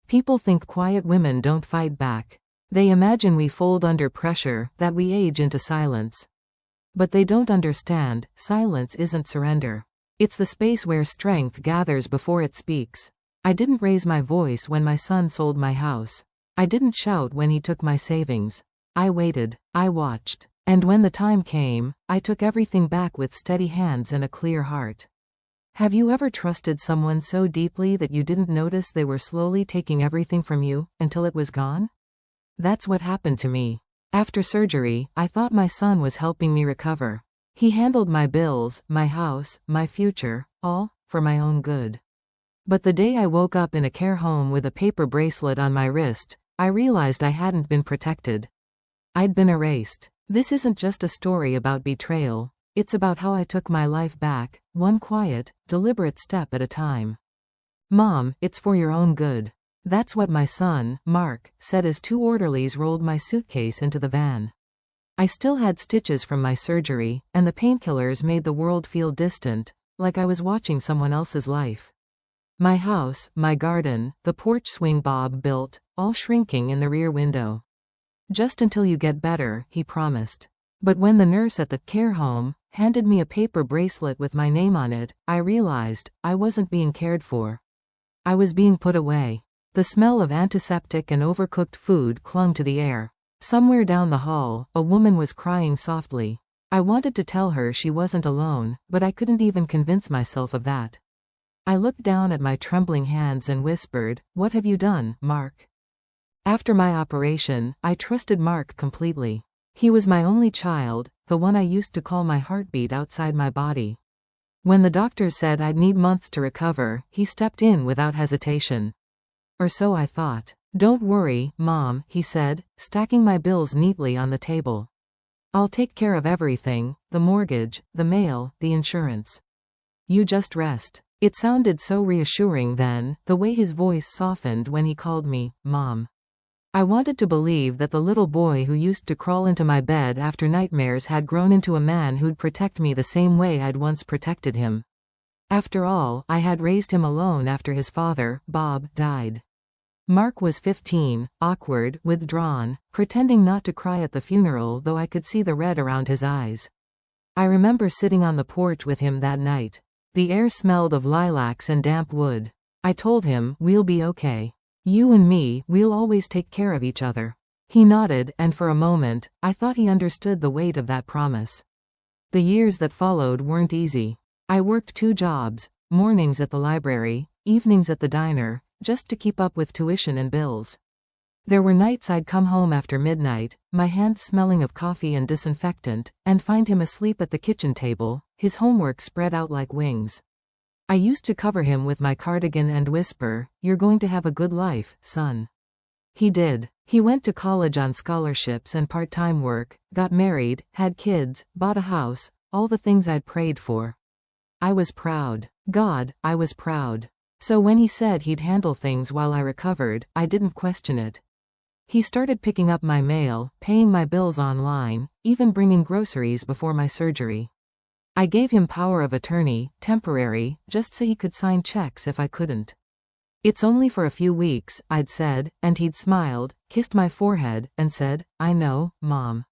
People think quiet women don't fight back. They imagine we fold under pressure, that we age into silence. But they don't understand, silence isn't surrender. It's the space where strength gathers before it speaks. I didn't raise my voice when my son sold my house. I didn't shout when he took my savings. I waited, I watched. And when the time came, I took everything back with steady hands and a clear heart. Have you ever trusted someone so deeply that you didn't notice they were slowly taking everything from you, until it was gone? That's what happened to me. After surgery, I thought my son was helping me recover. He handled my bills, my house, my future, all for my own good. But the day I woke up in a care home with a paper bracelet on my wrist, I realized I hadn't been protected. I'd been erased. This isn't just a story about betrayal, it's about how I took my life back, one quiet, deliberate step at a time. Mom, it's for your own good. That's what my son, Mark, said as two orderlies rolled my suitcase into the van. I still had stitches from my surgery, and the painkillers made the world feel distant, like I was watching someone else's life. My house, my garden, the porch swing Bob built, all shrinking in the rear window. Just until you get better, he promised. But when the nurse at the care home handed me a paper bracelet with my name on it, I realized I wasn't being cared for. I was being put away. The smell of antiseptic and overcooked food clung to the air. Somewhere down the hall, a woman was crying softly. I wanted to tell her she wasn't alone, but I couldn't even convince myself of that. I looked down at my trembling hands and whispered, "What have you done, Mark?" After my operation, I trusted Mark completely. He was my only child, the one I used to call my heartbeat outside my body. When the doctors said I'd need months to recover, he stepped in without hesitation. Or so I thought. "Don't worry, Mom," he said, stacking my bills neatly on the table. "I'll take care of everything, the mortgage, the mail, the insurance. You just rest." It sounded so reassuring then, the way his voice softened when he called me, Mom. I wanted to believe that the little boy who used to crawl into my bed after nightmares had grown into a man who'd protect me the same way I'd once protected him. After all, I had raised him alone after his father, Bob, died. Mark was 15, awkward, withdrawn, pretending not to cry at the funeral, though I could see the red around his eyes. I remember sitting on the porch with him that night. The air smelled of lilacs and damp wood. I told him, "We'll be okay. You and me, we'll always take care of each other." He nodded, and for a moment, I thought he understood the weight of that promise. The years that followed weren't easy. I worked 2 jobs, mornings at the library, evenings at the diner, just to keep up with tuition and bills. There were nights I'd come home after midnight, my hands smelling of coffee and disinfectant, and find him asleep at the kitchen table, his homework spread out like wings. I used to cover him with my cardigan and whisper, "You're going to have a good life, son." He did. He went to college on scholarships and part-time work, got married, had kids, bought a house, all the things I'd prayed for. I was proud. God, I was proud. So when he said he'd handle things while I recovered, I didn't question it. He started picking up my mail, paying my bills online, even bringing groceries before my surgery. I gave him power of attorney, temporary, just so he could sign checks if I couldn't. "It's only for a few weeks," I'd said, and he'd smiled, kissed my forehead, and said, "I know, Mom.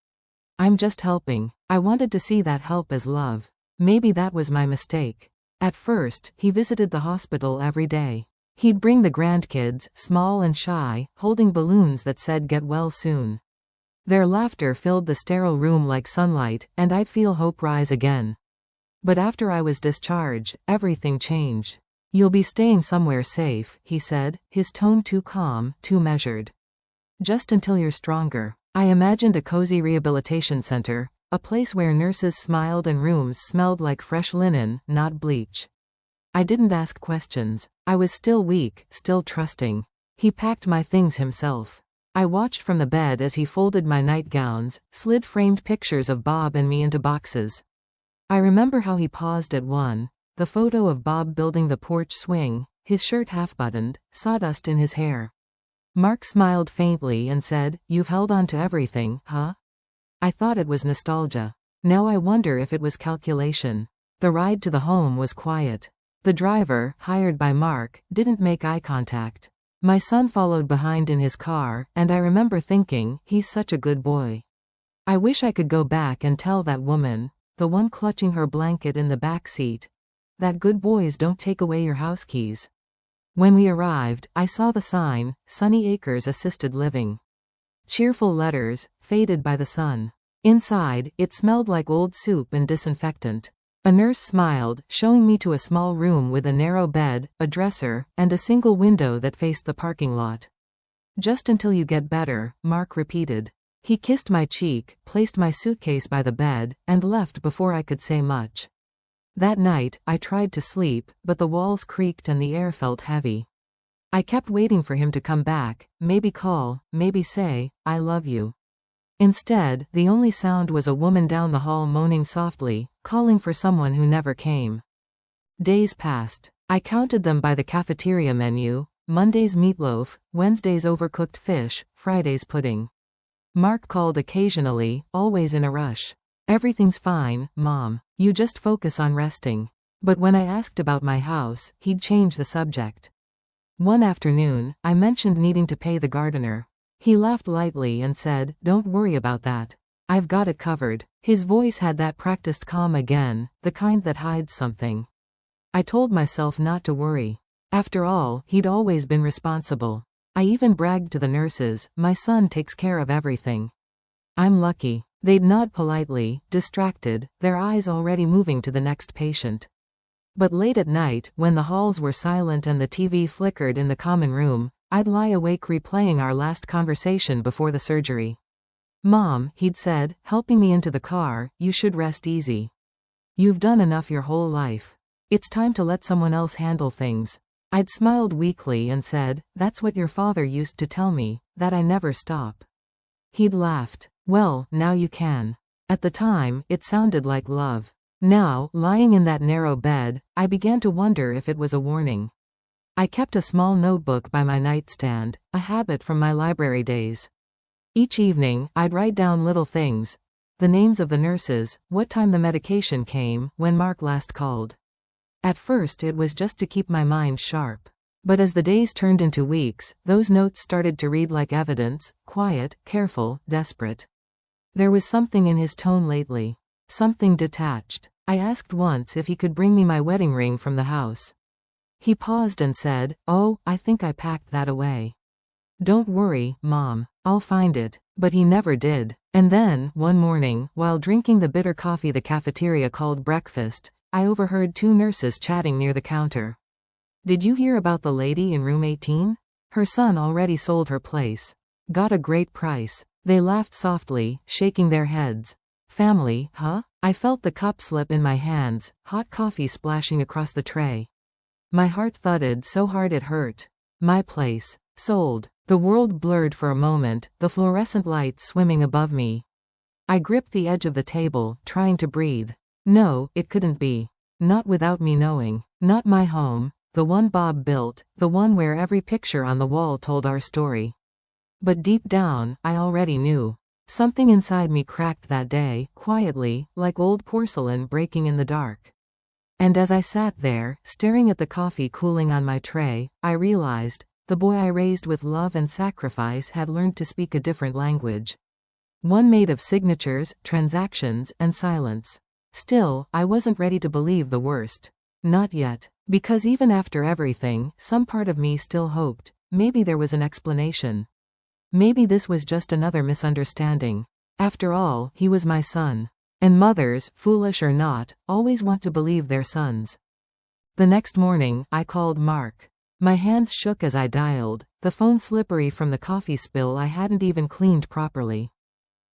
I'm just helping." I wanted to see that help as love. Maybe that was my mistake. At first, he visited the hospital every day. He'd bring the grandkids, small and shy, holding balloons that said "Get well soon." Their laughter filled the sterile room like sunlight, and I'd feel hope rise again. But after I was discharged, everything changed. "You'll be staying somewhere safe," he said, his tone too calm, too measured. "Just until you're stronger." I imagined a cozy rehabilitation center, a place where nurses smiled and rooms smelled like fresh linen, not bleach. I didn't ask questions. I was still weak, still trusting. He packed my things himself. I watched from the bed as he folded my nightgowns, slid framed pictures of Bob and me into boxes. I remember how he paused at one, the photo of Bob building the porch swing, his shirt half-buttoned, sawdust in his hair. Mark smiled faintly and said, "You've held on to everything, huh?" I thought it was nostalgia. Now I wonder if it was calculation. The ride to the home was quiet. The driver, hired by Mark, didn't make eye contact. My son followed behind in his car, and I remember thinking, he's such a good boy. I wish I could go back and tell that woman, the one clutching her blanket in the back seat, that good boys don't take away your house keys. When we arrived, I saw the sign, Sunny Acres Assisted Living. Cheerful letters, faded by the sun. Inside, it smelled like old soup and disinfectant. A nurse smiled, showing me to a small room with a narrow bed, a dresser, and a single window that faced the parking lot. Just until you get better, Mark repeated. He kissed my cheek, placed my suitcase by the bed, and left before I could say much. That night, I tried to sleep, but the walls creaked and the air felt heavy. I kept waiting for him to come back, maybe call, maybe say, I love you. Instead, the only sound was a woman down the hall moaning softly, calling for someone who never came. Days passed. I counted them by the cafeteria menu: Monday's meatloaf, Wednesday's overcooked fish, Friday's pudding. Mark called occasionally, always in a rush. Everything's fine, Mom. You just focus on resting. But when I asked about my house, he'd change the subject. One afternoon, I mentioned needing to pay the gardener. He laughed lightly and said, "Don't worry about that. I've got it covered." His voice had that practiced calm again, the kind that hides something. I told myself not to worry. After all, he'd always been responsible. I even bragged to the nurses, "My son takes care of everything." I'm lucky. They'd nod politely, distracted, their eyes already moving to the next patient. But late at night, when the halls were silent and the TV flickered in the common room, I'd lie awake replaying our last conversation before the surgery. "Mom," he'd said, helping me into the car, "you should rest easy. You've done enough your whole life. It's time to let someone else handle things." I'd smiled weakly and said, "That's what your father used to tell me, that I never stop." He'd laughed. "Well, now you can." At the time, it sounded like love. Now, lying in that narrow bed, I began to wonder if it was a warning. I kept a small notebook by my nightstand, a habit from my library days. Each evening, I'd write down little things: the names of the nurses, what time the medication came, when Mark last called. At first it was just to keep my mind sharp. But as the days turned into weeks, those notes started to read like evidence, quiet, careful, desperate. There was something in his tone lately. Something detached. I asked once if he could bring me my wedding ring from the house. He paused and said, "Oh, I think I packed that away." "Don't worry, Mom. I'll find it." But he never did. And then, one morning, while drinking the bitter coffee the cafeteria called breakfast, I overheard two nurses chatting near the counter. "Did you hear about the lady in room 18? Her son already sold her place. Got a great price." They laughed softly, shaking their heads. "Family, huh?" I felt the cup slip in my hands, hot coffee splashing across the tray. My heart thudded so hard it hurt. My place. Sold. The world blurred for a moment, the fluorescent lights swimming above me. I gripped the edge of the table, trying to breathe. No, it couldn't be. Not without me knowing. Not my home, the one Bob built, the one where every picture on the wall told our story. But deep down, I already knew. Something inside me cracked that day, quietly, like old porcelain breaking in the dark. And as I sat there, staring at the coffee cooling on my tray, I realized, the boy I raised with love and sacrifice had learned to speak a different language. One made of signatures, transactions, and silence. Still, I wasn't ready to believe the worst. Not yet. Because even after everything, some part of me still hoped, maybe there was an explanation. Maybe this was just another misunderstanding. After all, he was my son. And mothers, foolish or not, always want to believe their sons. The next morning, I called Mark. My hands shook as I dialed, the phone slippery from the coffee spill I hadn't even cleaned properly.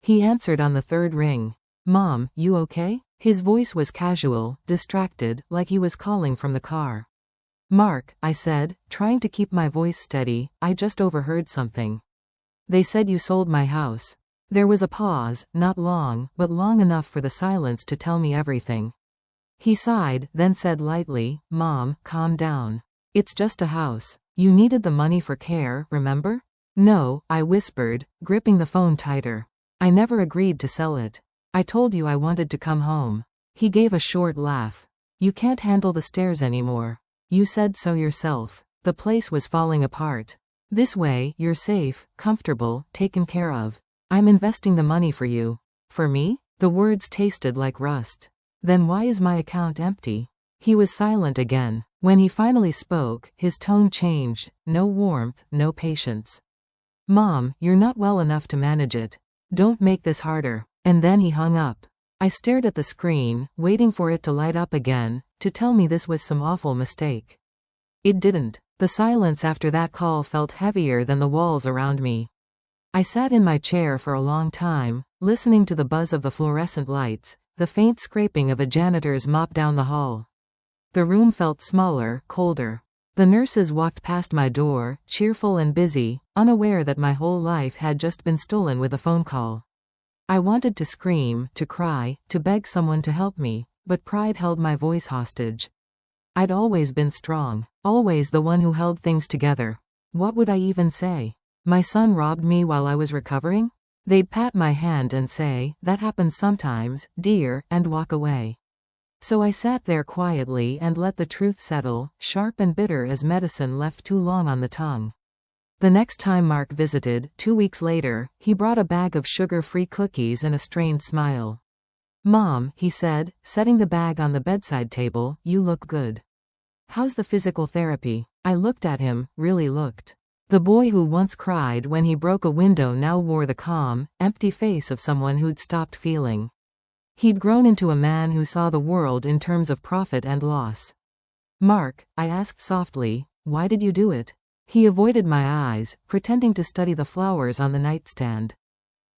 He answered on the third ring. "Mom, you okay?" His voice was casual, distracted, like he was calling from the car. "Mark," I said, trying to keep my voice steady, "I just overheard something. They said you sold my house." There was a pause, not long, but long enough for the silence to tell me everything. He sighed, then said lightly, "Mom, calm down. It's just a house. You needed the money for care, remember?" "No," I whispered, gripping the phone tighter. "I never agreed to sell it. I told you I wanted to come home." He gave a short laugh. "You can't handle the stairs anymore. You said so yourself. The place was falling apart." This way, you're safe, comfortable, taken care of. I'm investing the money for you. For me? The words tasted like rust. Then why is my account empty? He was silent again. When he finally spoke, his tone changed. No warmth, no patience. Mom, you're not well enough to manage it. Don't make this harder. And then he hung up. I stared at the screen, waiting for it to light up again, to tell me this was some awful mistake. It didn't. The silence after that call felt heavier than the walls around me. I sat in my chair for a long time, listening to the buzz of the fluorescent lights, the faint scraping of a janitor's mop down the hall. The room felt smaller, colder. The nurses walked past my door, cheerful and busy, unaware that my whole life had just been stolen with a phone call. I wanted to scream, to cry, to beg someone to help me, but pride held my voice hostage. I'd always been strong, always the one who held things together. What would I even say? My son robbed me while I was recovering? They'd pat my hand and say, "That happens sometimes, dear," and walk away. So I sat there quietly and let the truth settle, sharp and bitter as medicine left too long on the tongue. The next time Mark visited, 2 weeks later, he brought a bag of sugar-free cookies and a strained smile. "Mom," he said, setting the bag on the bedside table, "you look good. How's the physical therapy?" I looked at him, really looked. The boy who once cried when he broke a window now wore the calm, empty face of someone who'd stopped feeling. He'd grown into a man who saw the world in terms of profit and loss. "Mark," I asked softly, "why did you do it?" He avoided my eyes, pretending to study the flowers on the nightstand.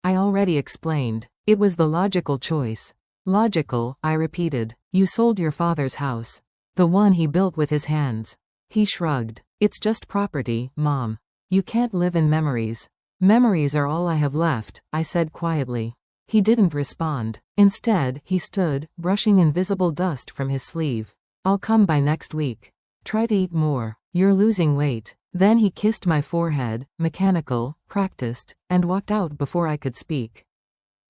I already explained. It was the logical choice. Logical, I repeated. You sold your father's house. The one he built with his hands. He shrugged. It's just property, Mom. You can't live in memories. Memories are all I have left, I said quietly. He didn't respond. Instead, he stood, brushing invisible dust from his sleeve. I'll come by next week. Try to eat more. You're losing weight. Then he kissed my forehead, mechanical, practiced, and walked out before I could speak.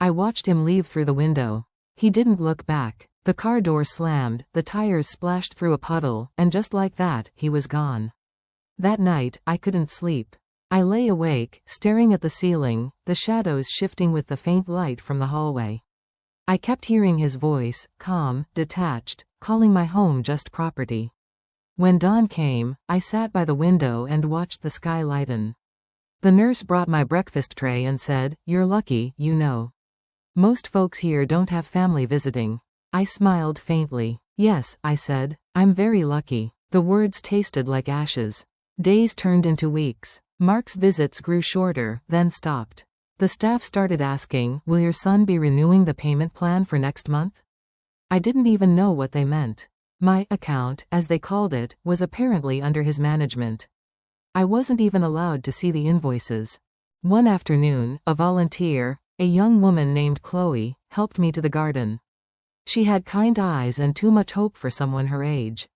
I watched him leave through the window. He didn't look back. The car door slammed, the tires splashed through a puddle, and just like that, he was gone. That night, I couldn't sleep. I lay awake, staring at the ceiling, the shadows shifting with the faint light from the hallway. I kept hearing his voice, calm, detached, calling my home just property. When dawn came, I sat by the window and watched the sky lighten. The nurse brought my breakfast tray and said, "You're lucky, you know. Most folks here don't have family visiting." I smiled faintly. "Yes," I said, "I'm very lucky." The words tasted like ashes. Days turned into weeks. Mark's visits grew shorter, then stopped. The staff started asking, "Will your son be renewing the payment plan for next month?" I didn't even know what they meant. My account, as they called it, was apparently under his management. I wasn't even allowed to see the invoices. One afternoon, a volunteer, a young woman named Chloe, helped me to the garden. She had kind eyes and too much hope for someone her age.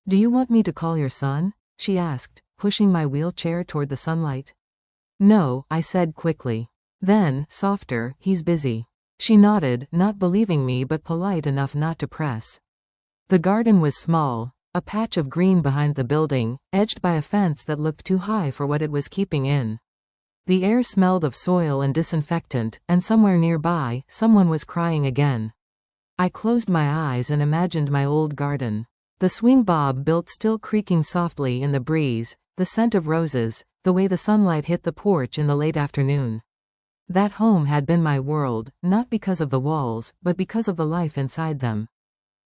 "Do you want me to call your son?" she asked, pushing my wheelchair toward the sunlight. "No," I said quickly. Then, softer, "He's busy." She nodded, not believing me but polite enough not to press. The garden was small, a patch of green behind the building, edged by a fence that looked too high for what it was keeping in. The air smelled of soil and disinfectant, and somewhere nearby, someone was crying again. I closed my eyes and imagined my old garden. The swing bob built still creaking softly in the breeze, the scent of roses, the way the sunlight hit the porch in the late afternoon. That home had been my world, not because of the walls, but because of the life inside them.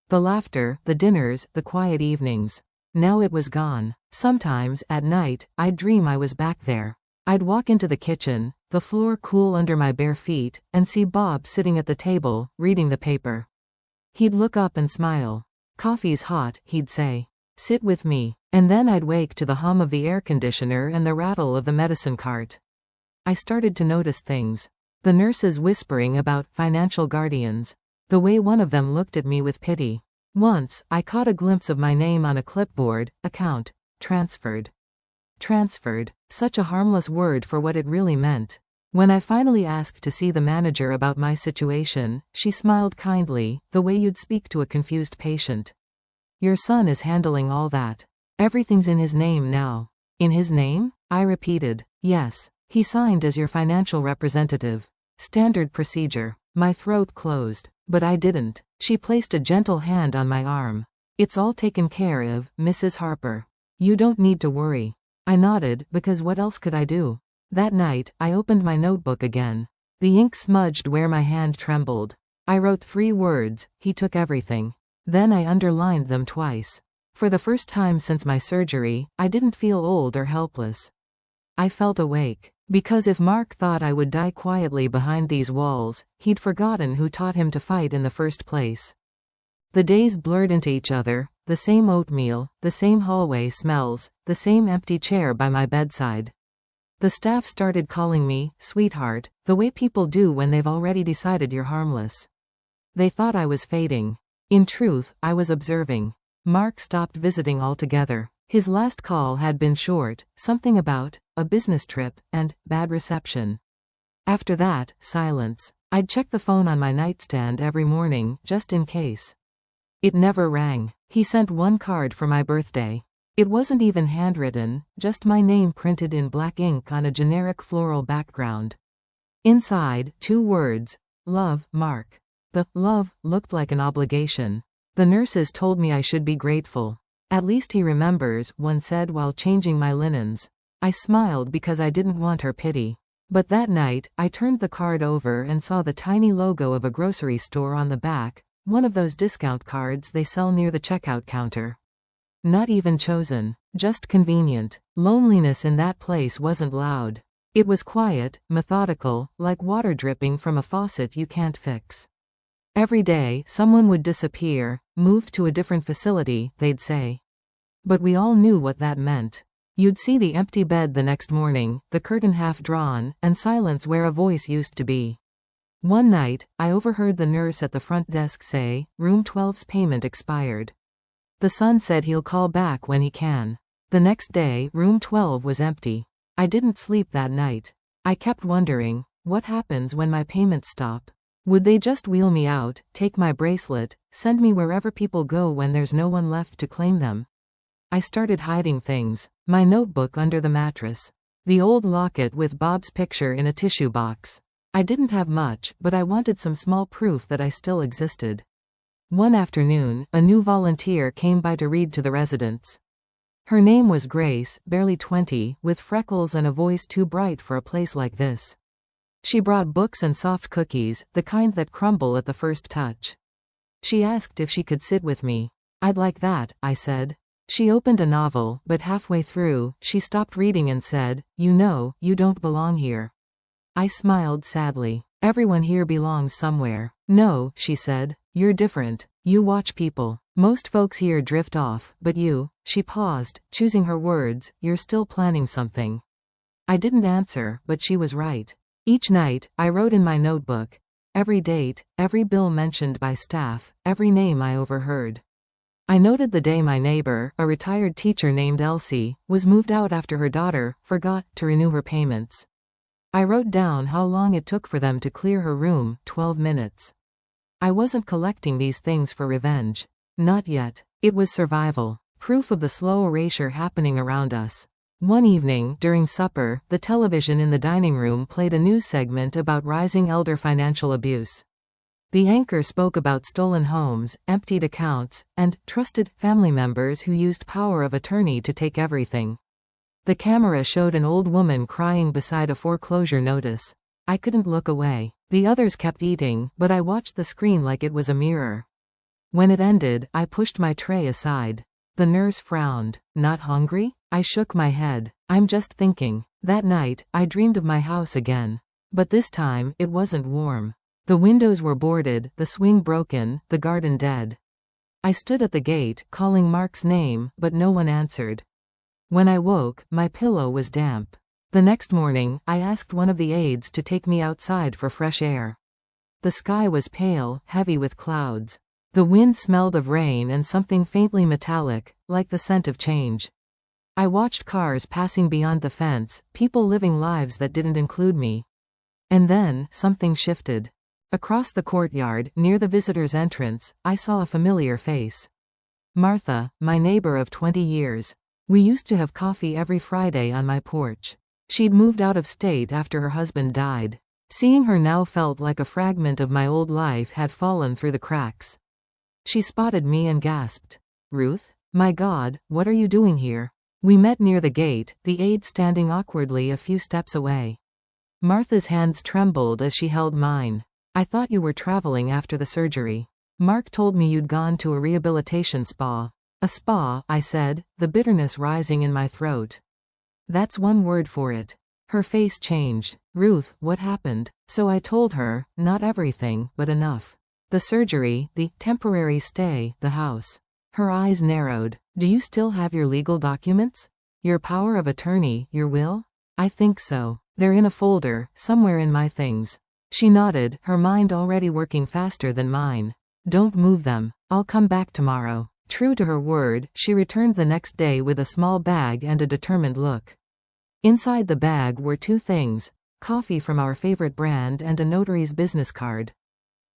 The laughter, the dinners, the quiet evenings. Now it was gone. Sometimes, at night, I'd dream I was back there. I'd walk into the kitchen, the floor cool under my bare feet, and see Bob sitting at the table, reading the paper. He'd look up and smile. "Coffee's hot," he'd say. "Sit with me." And then I'd wake to the hum of the air conditioner and the rattle of the medicine cart. I started to notice things. The nurses whispering about financial guardians. The way one of them looked at me with pity. Once, I caught a glimpse of my name on a clipboard, account, transferred. Transferred. Such a harmless word for what it really meant. When I finally asked to see the manager about my situation, she smiled kindly, the way you'd speak to a confused patient. "Your son is handling all that. Everything's in his name now." "In his name?" I repeated. Yes. He signed as your financial representative. Standard procedure. My throat closed. But I didn't. She placed a gentle hand on my arm. It's all taken care of, Mrs. Harper. You don't need to worry. I nodded, because what else could I do? That night, I opened my notebook again. The ink smudged where my hand trembled. I wrote 3 words, he took everything. Then I underlined them twice. For the first time since my surgery, I didn't feel old or helpless. I felt awake. Because if Mark thought I would die quietly behind these walls, he'd forgotten who taught him to fight in the first place. The days blurred into each other, the same oatmeal, the same hallway smells, the same empty chair by my bedside. The staff started calling me, sweetheart, the way people do when they've already decided you're harmless. They thought I was fading. In truth, I was observing. Mark stopped visiting altogether. His last call had been short, something about a business trip and bad reception. After that, silence. I'd check the phone on my nightstand every morning, just in case. It never rang. He sent 1 card for my birthday. It wasn't even handwritten, just my name printed in black ink on a generic floral background. Inside, 2 words, love, Mark. The love looked like an obligation. The nurses told me I should be grateful. At least he remembers, one said while changing my linens. I smiled because I didn't want her pity. But that night, I turned the card over and saw the tiny logo of a grocery store on the back, one of those discount cards they sell near the checkout counter. Not even chosen, just convenient. Loneliness in that place wasn't loud. It was quiet, methodical, like water dripping from a faucet you can't fix. Every day, someone would disappear, moved to a different facility, they'd say. But we all knew what that meant. You'd see the empty bed the next morning, the curtain half drawn, and silence where a voice used to be. One night, I overheard the nurse at the front desk say, Room 12's payment expired. The son said he'll call back when he can. The next day, Room 12 was empty. I didn't sleep that night. I kept wondering, what happens when my payments stop? Would they just wheel me out, take my bracelet, send me wherever people go when there's no one left to claim them? I started hiding things. My notebook under the mattress. The old locket with Bob's picture in a tissue box. I didn't have much, but I wanted some small proof that I still existed. One afternoon, a new volunteer came by to read to the residents. Her name was Grace, barely 20, with freckles and a voice too bright for a place like this. She brought books and soft cookies, the kind that crumble at the first touch. She asked if she could sit with me. I'd like that, I said. She opened a novel, but halfway through, she stopped reading and said, You know, you don't belong here. I smiled sadly. Everyone here belongs somewhere. No, she said. You're different. You watch people. Most folks here drift off, but you, she paused, choosing her words, you're still planning something. I didn't answer, but she was right. Each night, I wrote in my notebook. Every date, every bill mentioned by staff, every name I overheard. I noted the day my neighbor, a retired teacher named Elsie, was moved out after her daughter forgot to renew her payments. I wrote down how long it took for them to clear her room, 12 minutes. I wasn't collecting these things for revenge. Not yet. It was survival. Proof of the slow erasure happening around us. One evening, during supper, the television in the dining room played a news segment about rising elder financial abuse. The anchor spoke about stolen homes, emptied accounts, and trusted family members who used power of attorney to take everything. The camera showed an old woman crying beside a foreclosure notice. I couldn't look away. The others kept eating, but I watched the screen like it was a mirror. When it ended, I pushed my tray aside. The nurse frowned. Not hungry? I shook my head. I'm just thinking. That night, I dreamed of my house again. But this time, it wasn't warm. The windows were boarded, the swing broken, the garden dead. I stood at the gate, calling Mark's name, but no one answered. When I woke, my pillow was damp. The next morning, I asked one of the aides to take me outside for fresh air. The sky was pale, heavy with clouds. The wind smelled of rain and something faintly metallic, like the scent of change. I watched cars passing beyond the fence, people living lives that didn't include me. And then, something shifted. Across the courtyard, near the visitor's entrance, I saw a familiar face. Martha, my neighbor of 20 years. We used to have coffee every Friday on my porch. She'd moved out of state after her husband died. Seeing her now felt like a fragment of my old life had fallen through the cracks. She spotted me and gasped. "Ruth? My God, what are you doing here?" We met near the gate, the aide standing awkwardly a few steps away. Martha's hands trembled as she held mine. "I thought you were traveling after the surgery. Mark told me you'd gone to a rehabilitation spa." "A spa," I said, the bitterness rising in my throat. "That's one word for it." Her face changed. "Ruth, what happened?" So I told her, not everything, but enough. The surgery, the temporary stay, the house. Her eyes narrowed. "Do you still have your legal documents? Your power of attorney, your will?" "I think so. They're in a folder, somewhere in my things." She nodded, her mind already working faster than mine. "Don't move them. I'll come back tomorrow." True to her word, she returned the next day with a small bag and a determined look. Inside the bag were two things: coffee from our favorite brand and a notary's business card.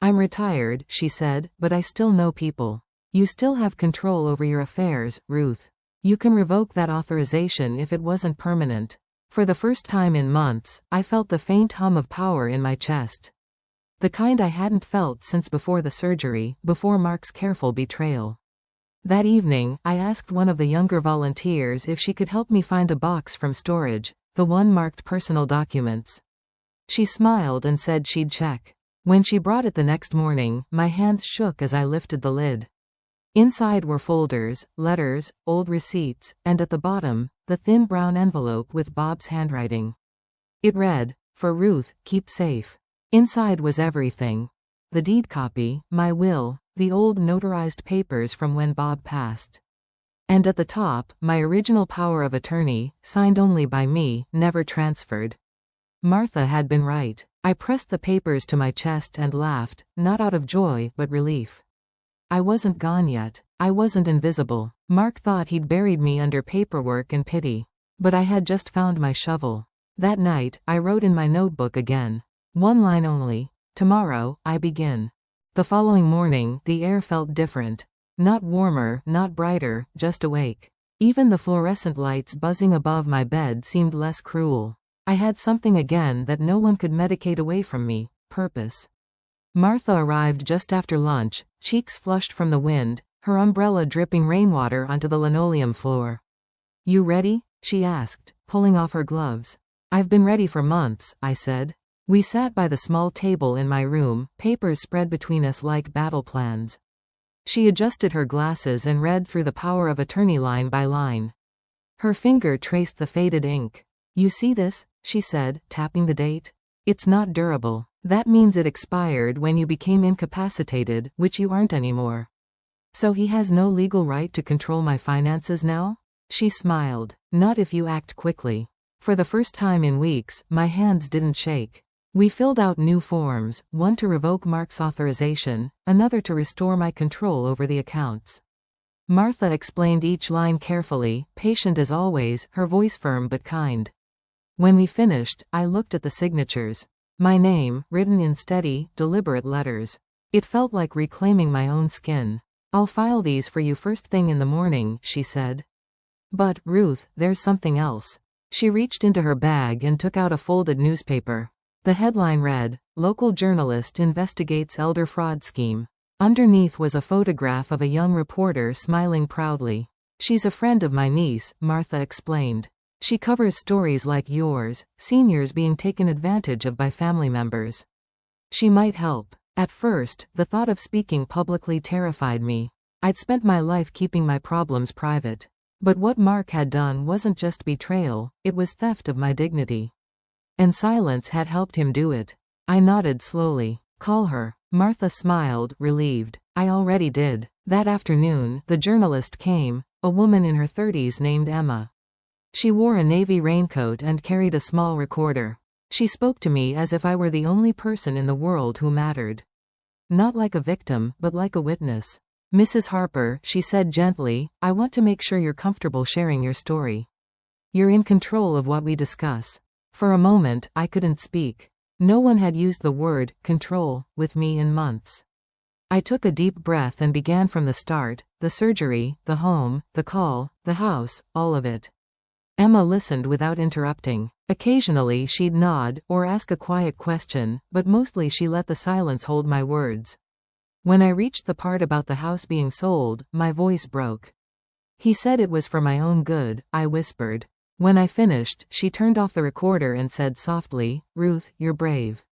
"I'm retired," she said, "but I still know people. You still have control over your affairs, Ruth. You can revoke that authorization if it wasn't permanent." For the first time in months, I felt the faint hum of power in my chest. The kind I hadn't felt since before the surgery, before Mark's careful betrayal. That evening, I asked one of the younger volunteers if she could help me find a box from storage, the one marked personal documents. She smiled and said she'd check. When she brought it the next morning, my hands shook as I lifted the lid. Inside were folders, letters, old receipts, and at the bottom, the thin brown envelope with Bob's handwriting. It read, "For Ruth, keep safe." Inside was everything. The deed copy, my will, the old notarized papers from when Bob passed. And at the top, my original power of attorney, signed only by me, never transferred. Martha had been right. I pressed the papers to my chest and laughed, not out of joy but relief. I wasn't gone yet. I wasn't invisible. Mark thought he'd buried me under paperwork and pity. But I had just found my shovel. That night, I wrote in my notebook again. One line only. "Tomorrow, I begin." The following morning, the air felt different. Not warmer, not brighter, just awake. Even the fluorescent lights buzzing above my bed seemed less cruel. I had something again that no one could medicate away from me: purpose. Martha arrived just after lunch, cheeks flushed from the wind, her umbrella dripping rainwater onto the linoleum floor. "You ready?" she asked, pulling off her gloves. "I've been ready for months," I said. We sat by the small table in my room, papers spread between us like battle plans. She adjusted her glasses and read through the power of attorney line by line. Her finger traced the faded ink. "You see this?" she said, tapping the date. "It's not durable. That means it expired when you became incapacitated, which you aren't anymore. So he has no legal right to control my finances now?" She smiled. "Not if you act quickly." For the first time in weeks, my hands didn't shake. We filled out new forms, one to revoke Mark's authorization, another to restore my control over the accounts. Martha explained each line carefully, patient as always, her voice firm but kind. When we finished, I looked at the signatures. My name, written in steady, deliberate letters. It felt like reclaiming my own skin. "I'll file these for you first thing in the morning," she said. "But, Ruth, there's something else." She reached into her bag and took out a folded newspaper. The headline read, "Local journalist investigates elder fraud scheme." Underneath was a photograph of a young reporter smiling proudly. "She's a friend of my niece," Martha explained. "She covers stories like yours, seniors being taken advantage of by family members. She might help." At first, the thought of speaking publicly terrified me. I'd spent my life keeping my problems private. But what Mark had done wasn't just betrayal, it was theft of my dignity. And silence had helped him do it. I nodded slowly. "Call her." Martha smiled, relieved. I already did. That afternoon, the journalist came, a woman in her 30s named Emma. She wore a navy raincoat and carried a small recorder. She spoke to me as if I were the only person in the world who mattered. Not like a victim, but like a witness. "Mrs. Harper," she said gently, "I want to make sure you're comfortable sharing your story. You're in control of what we discuss." For a moment, I couldn't speak. No one had used the word control with me in months. I took a deep breath and began from the start, the surgery, the home, the call, the house, all of it. Emma listened without interrupting. Occasionally she'd nod, or ask a quiet question, but mostly she let the silence hold my words. When I reached the part about the house being sold, my voice broke. He said it was for my own good, I whispered. When I finished, she turned off the recorder and said softly, Ruth, you're brave.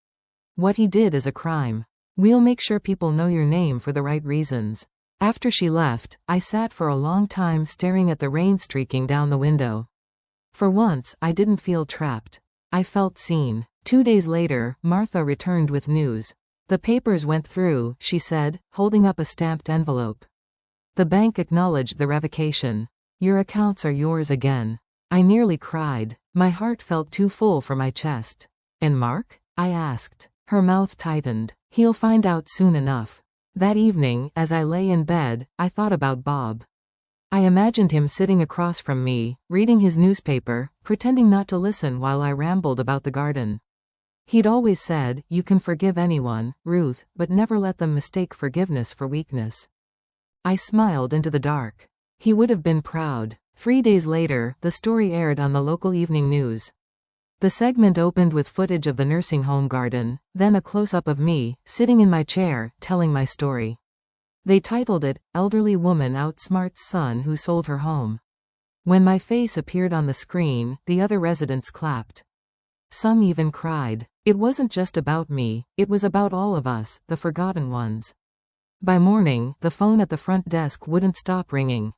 What he did is a crime. We'll make sure people know your name for the right reasons. After she left, I sat for a long time staring at the rain streaking down the window. For once, I didn't feel trapped. I felt seen. 2 days later, Martha returned with news. The papers went through, she said, holding up a stamped envelope. The bank acknowledged the revocation. Your accounts are yours again. I nearly cried. My heart felt too full for my chest. And Mark? I asked. Her mouth tightened. He'll find out soon enough. That evening, as I lay in bed, I thought about Bob. I imagined him sitting across from me, reading his newspaper, pretending not to listen while I rambled about the garden. He'd always said, you can forgive anyone, Ruth, but never let them mistake forgiveness for weakness. I smiled into the dark. He would have been proud. 3 days later, the story aired on the local evening news. The segment opened with footage of the nursing home garden, then a close-up of me, sitting in my chair, telling my story. They titled it, Elderly Woman Outsmarts Son Who Sold Her Home. When my face appeared on the screen, the other residents clapped. Some even cried. It wasn't just about me, it was about all of us, the forgotten ones. By morning, the phone at the front desk wouldn't stop ringing.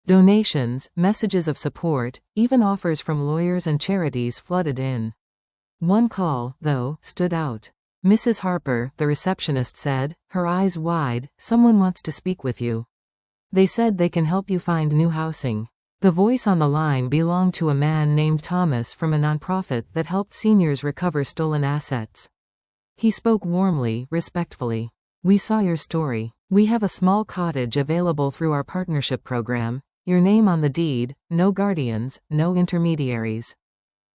Donations, messages of support, even offers from lawyers and charities flooded in. One call, though, stood out. Mrs. Harper, the receptionist said, her eyes wide, someone wants to speak with you. They said they can help you find new housing. The voice on the line belonged to a man named Thomas from a nonprofit that helped seniors recover stolen assets. He spoke warmly, respectfully. We saw your story. We have a small cottage available through our partnership program. Your name on the deed, no guardians, no intermediaries.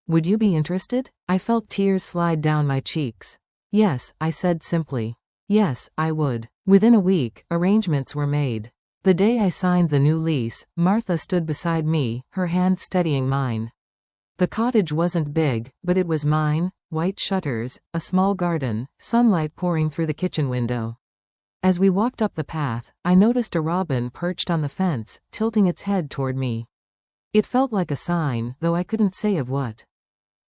Would you be interested? I felt tears slide down my cheeks. Yes, I said simply. Yes, I would. Within a week, arrangements were made. The day I signed the new lease, Martha stood beside me, her hand steadying mine. The cottage wasn't big, but it was mine, white shutters, a small garden, sunlight pouring through the kitchen window. As we walked up the path, I noticed a robin perched on the fence, tilting its head toward me. It felt like a sign, though I couldn't say of what.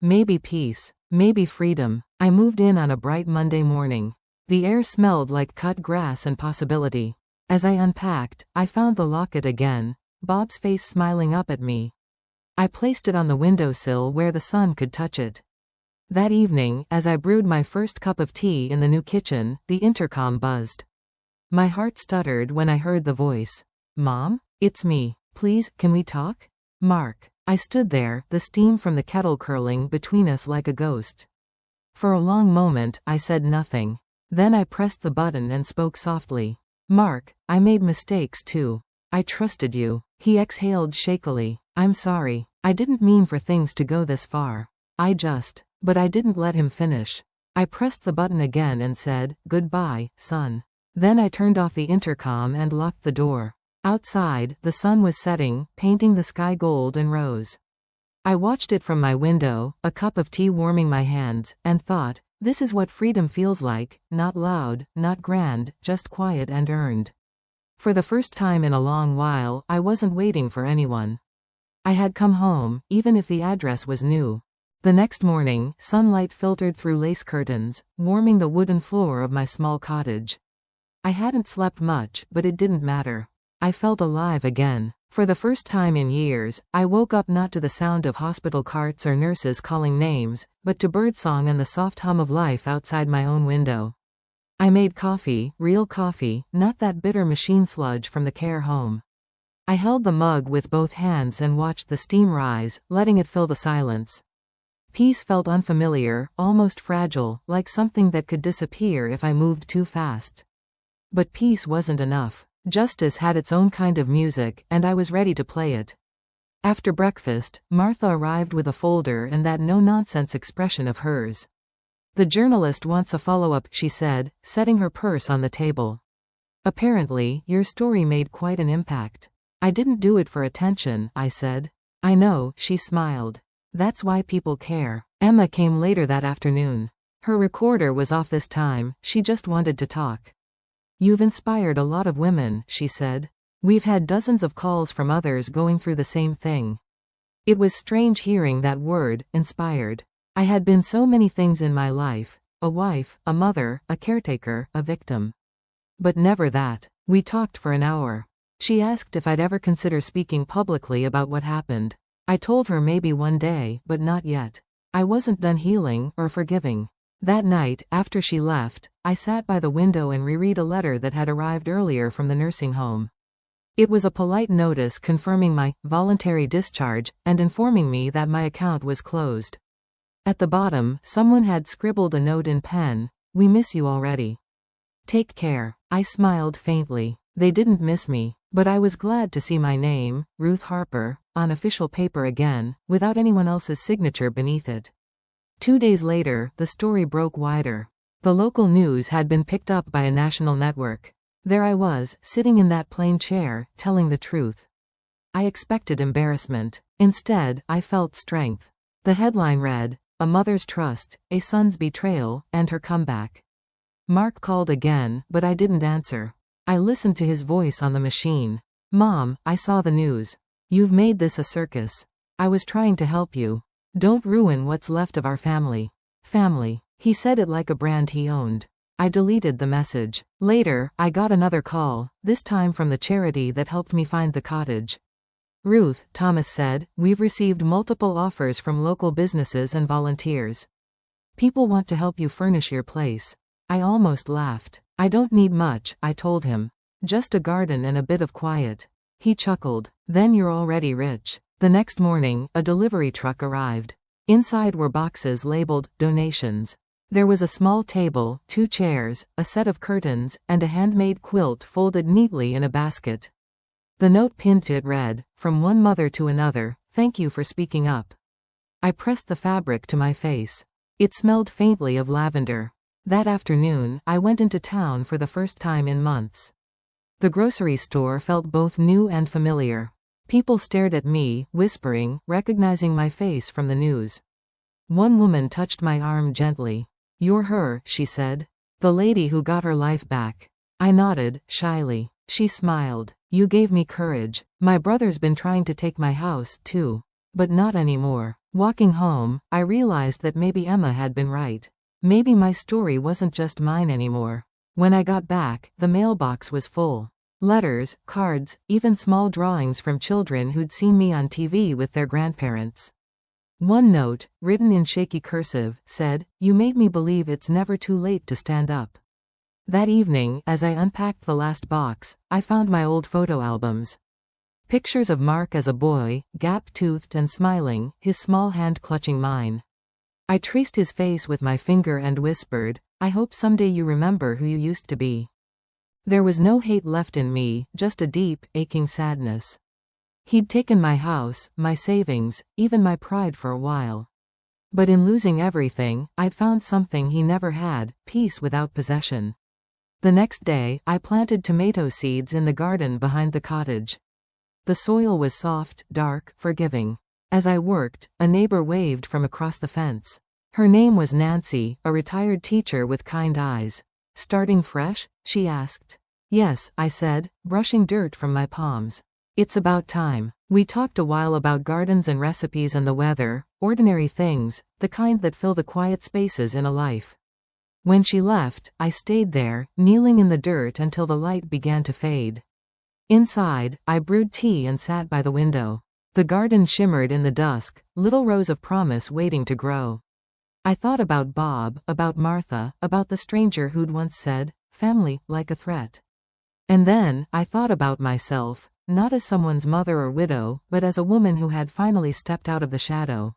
Maybe peace. Maybe freedom. I moved in on a bright Monday morning. The air smelled like cut grass and possibility. As I unpacked, I found the locket again, Bob's face smiling up at me. I placed it on the windowsill where the sun could touch it. That evening, as I brewed my first cup of tea in the new kitchen, the intercom buzzed. My heart stuttered when I heard the voice. Mom? It's me. Please, can we talk? Mark. I stood there, the steam from the kettle curling between us like a ghost. For a long moment, I said nothing. Then I pressed the button and spoke softly. Mark, I made mistakes too. I trusted you. He exhaled shakily. I'm sorry. I didn't mean for things to go this far. But I didn't let him finish. I pressed the button again and said, goodbye, son. Then I turned off the intercom and locked the door. Outside, the sun was setting, painting the sky gold and rose. I watched it from my window, a cup of tea warming my hands, and thought, this is what freedom feels like, not loud, not grand, just quiet and earned. For the first time in a long while, I wasn't waiting for anyone. I had come home, even if the address was new. The next morning, sunlight filtered through lace curtains, warming the wooden floor of my small cottage. I hadn't slept much, but it didn't matter. I felt alive again. For the first time in years, I woke up not to the sound of hospital carts or nurses calling names, but to birdsong and the soft hum of life outside my own window. I made coffee, real coffee, not that bitter machine sludge from the care home. I held the mug with both hands and watched the steam rise, letting it fill the silence. Peace felt unfamiliar, almost fragile, like something that could disappear if I moved too fast. But peace wasn't enough. Justice had its own kind of music, and I was ready to play it. After breakfast, Martha arrived with a folder and that no-nonsense expression of hers. The journalist wants a follow-up, she said, setting her purse on the table. Apparently, your story made quite an impact. I didn't do it for attention, I said. I know, she smiled. That's why people care. Emma came later that afternoon. Her recorder was off this time, she just wanted to talk. You've inspired a lot of women, she said. We've had dozens of calls from others going through the same thing. It was strange hearing that word, inspired. I had been so many things in my life: a wife, a mother, a caretaker, a victim. But never that. We talked for an hour. She asked if I'd ever consider speaking publicly about what happened. I told her maybe one day, but not yet. I wasn't done healing or forgiving. That night, after she left, I sat by the window and reread a letter that had arrived earlier from the nursing home. It was a polite notice confirming my voluntary discharge and informing me that my account was closed. At the bottom, someone had scribbled a note in pen: "We miss you already. Take care." I smiled faintly. They didn't miss me, but I was glad to see my name, Ruth Harper, on official paper again, without anyone else's signature beneath it. 2 days later, the story broke wider. The local news had been picked up by a national network. There I was, sitting in that plain chair, telling the truth. I expected embarrassment. Instead, I felt strength. The headline read, "A Mother's Trust, a Son's Betrayal, and Her Comeback." Mark called again, but I didn't answer. I listened to his voice on the machine. "Mom, I saw the news. You've made this a circus. I was trying to help you. Don't ruin what's left of our family." Family. He said it like a brand he owned. I deleted the message. Later, I got another call, this time from the charity that helped me find the cottage. "Ruth," Thomas said, "we've received multiple offers from local businesses and volunteers. People want to help you furnish your place." I almost laughed. "I don't need much," I told him. "Just a garden and a bit of quiet." He chuckled. "Then you're already rich." The next morning, a delivery truck arrived. Inside were boxes labeled "Donations." There was a small table, 2 chairs, a set of curtains, and a handmade quilt folded neatly in a basket. The note pinned to it read, "From one mother to another, thank you for speaking up." I pressed the fabric to my face. It smelled faintly of lavender. That afternoon, I went into town for the first time in months. The grocery store felt both new and familiar. People stared at me, whispering, recognizing my face from the news. One woman touched my arm gently. "You're her," she said. "The lady who got her life back." I nodded, shyly. She smiled. "You gave me courage. My brother's been trying to take my house, too. But not anymore." Walking home, I realized that maybe Emma had been right. Maybe my story wasn't just mine anymore. When I got back, the mailbox was full. Letters, cards, even small drawings from children who'd seen me on TV with their grandparents. One note, written in shaky cursive, said, "You made me believe it's never too late to stand up." That evening, as I unpacked the last box, I found my old photo albums. Pictures of Mark as a boy, gap-toothed and smiling, his small hand clutching mine. I traced his face with my finger and whispered, "I hope someday you remember who you used to be." There was no hate left in me, just a deep, aching sadness. He'd taken my house, my savings, even my pride for a while. But in losing everything, I'd found something he never had: peace without possession. The next day, I planted tomato seeds in the garden behind the cottage. The soil was soft, dark, forgiving. As I worked, a neighbor waved from across the fence. Her name was Nancy, a retired teacher with kind eyes. "Starting fresh?" she asked. "Yes," I said, brushing dirt from my palms. "It's about time." We talked a while about gardens and recipes and the weather, ordinary things, the kind that fill the quiet spaces in a life. When she left, I stayed there, kneeling in the dirt until the light began to fade. Inside, I brewed tea and sat by the window. The garden shimmered in the dusk, little rows of promise waiting to grow. I thought about Bob, about Martha, about the stranger who'd once said, "Family, like a threat." And then, I thought about myself, not as someone's mother or widow, but as a woman who had finally stepped out of the shadow.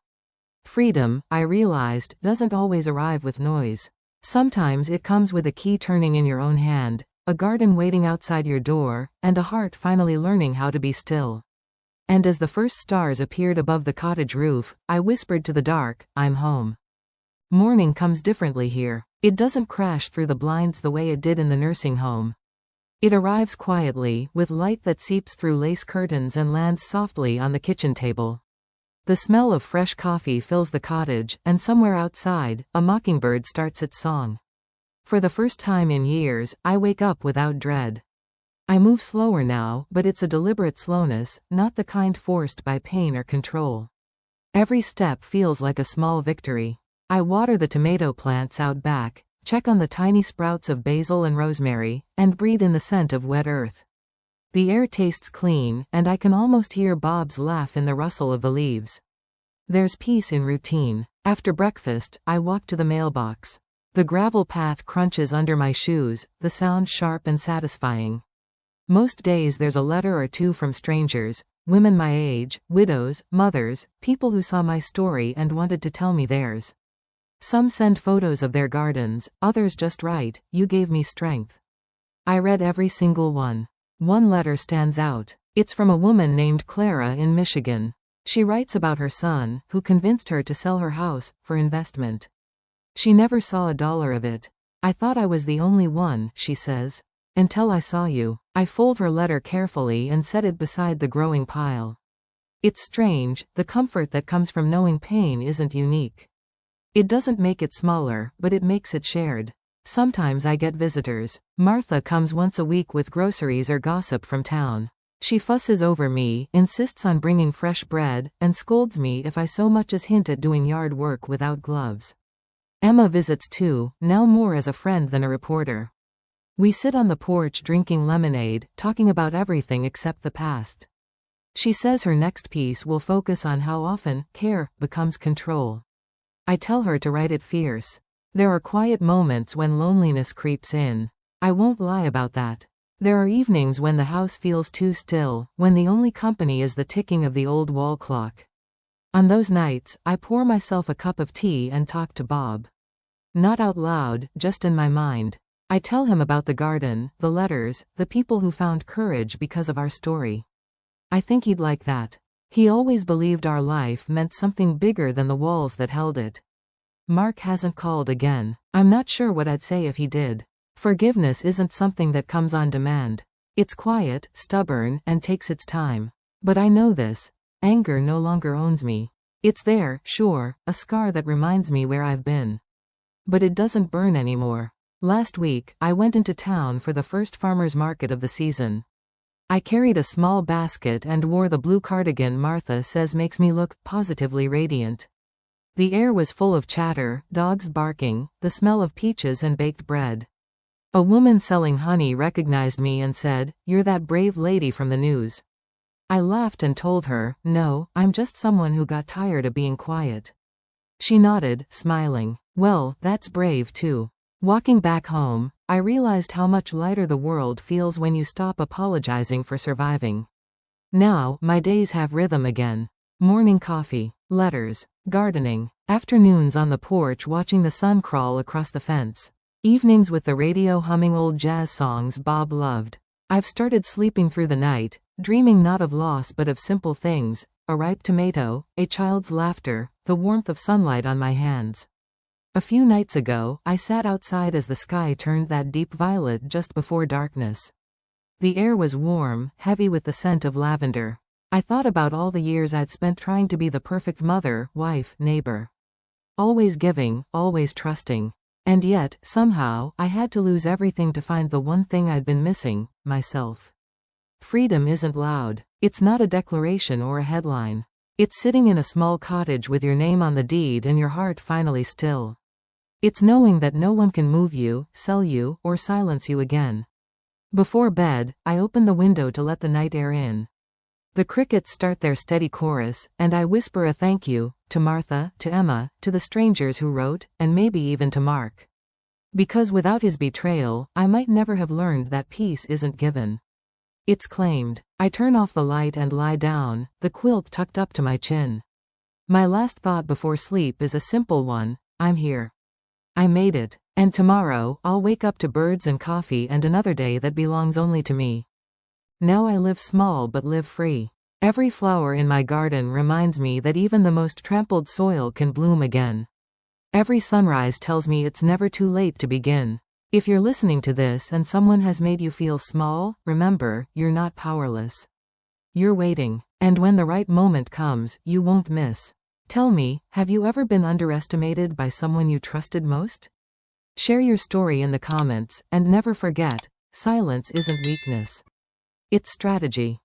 Freedom, I realized, doesn't always arrive with noise. Sometimes it comes with a key turning in your own hand, a garden waiting outside your door, and a heart finally learning how to be still. And as the first stars appeared above the cottage roof, I whispered to the dark, "I'm home." Morning comes differently here. It doesn't crash through the blinds the way it did in the nursing home. It arrives quietly, with light that seeps through lace curtains and lands softly on the kitchen table. The smell of fresh coffee fills the cottage, and somewhere outside, a mockingbird starts its song. For the first time in years, I wake up without dread. I move slower now, but it's a deliberate slowness, not the kind forced by pain or control. Every step feels like a small victory. I water the tomato plants out back, check on the tiny sprouts of basil and rosemary, and breathe in the scent of wet earth. The air tastes clean, and I can almost hear Bob's laugh in the rustle of the leaves. There's peace in routine. After breakfast, I walk to the mailbox. The gravel path crunches under my shoes, the sound sharp and satisfying. Most days there's a letter or two from strangers, women my age, widows, mothers, people who saw my story and wanted to tell me theirs. Some send photos of their gardens, others just write, "You gave me strength." I read every single one. One letter stands out. It's from a woman named Clara in Michigan. She writes about her son, who convinced her to sell her house for investment. She never saw a dollar of it. "I thought I was the only one," she says. "Until I saw you." I fold her letter carefully and set it beside the growing pile. It's strange, the comfort that comes from knowing pain isn't unique. It doesn't make it smaller, but it makes it shared. Sometimes I get visitors. Martha comes once a week with groceries or gossip from town. She fusses over me, insists on bringing fresh bread, and scolds me if I so much as hint at doing yard work without gloves. Emma visits too, now more as a friend than a reporter. We sit on the porch drinking lemonade, talking about everything except the past. She says her next piece will focus on how often care becomes control. I tell her to write it fierce. There are quiet moments when loneliness creeps in. I won't lie about that. There are evenings when the house feels too still, when the only company is the ticking of the old wall clock. On those nights, I pour myself a cup of tea and talk to Bob. Not out loud, just in my mind. I tell him about the garden, the letters, the people who found courage because of our story. I think he'd like that. He always believed our life meant something bigger than the walls that held it. Mark hasn't called again. I'm not sure what I'd say if he did. Forgiveness isn't something that comes on demand. It's quiet, stubborn, and takes its time. But I know this. Anger no longer owns me. It's there, sure, a scar that reminds me where I've been. But it doesn't burn anymore. Last week, I went into town for the first farmer's market of the season. I carried a small basket and wore the blue cardigan Martha says makes me look positively radiant. The air was full of chatter, dogs barking, the smell of peaches and baked bread. A woman selling honey recognized me and said, "You're that brave lady from the news." I laughed and told her, "No, I'm just someone who got tired of being quiet." She nodded, smiling. "Well, that's brave too." Walking back home, I realized how much lighter the world feels when you stop apologizing for surviving. Now, my days have rhythm again. Morning coffee, letters, gardening, afternoons on the porch watching the sun crawl across the fence, evenings with the radio humming old jazz songs Bob loved. I've started sleeping through the night, dreaming not of loss but of simple things, a ripe tomato, a child's laughter, the warmth of sunlight on my hands. A few nights ago, I sat outside as the sky turned that deep violet just before darkness. The air was warm, heavy with the scent of lavender. I thought about all the years I'd spent trying to be the perfect mother, wife, neighbor. Always giving, always trusting. And yet, somehow, I had to lose everything to find the one thing I'd been missing, myself. Freedom isn't loud. It's not a declaration or a headline. It's sitting in a small cottage with your name on the deed and your heart finally still. It's knowing that no one can move you, sell you, or silence you again. Before bed, I open the window to let the night air in. The crickets start their steady chorus, and I whisper a thank you, to Martha, to Emma, to the strangers who wrote, and maybe even to Mark. Because without his betrayal, I might never have learned that peace isn't given. It's claimed. I turn off the light and lie down, the quilt tucked up to my chin. My last thought before sleep is a simple one: I'm here. I made it. And tomorrow, I'll wake up to birds and coffee and another day that belongs only to me. Now I live small but live free. Every flower in my garden reminds me that even the most trampled soil can bloom again. Every sunrise tells me it's never too late to begin. If you're listening to this and someone has made you feel small, remember, you're not powerless. You're waiting. And when the right moment comes, you won't miss. Tell me, have you ever been underestimated by someone you trusted most? Share your story in the comments, and never forget, silence isn't weakness. It's strategy.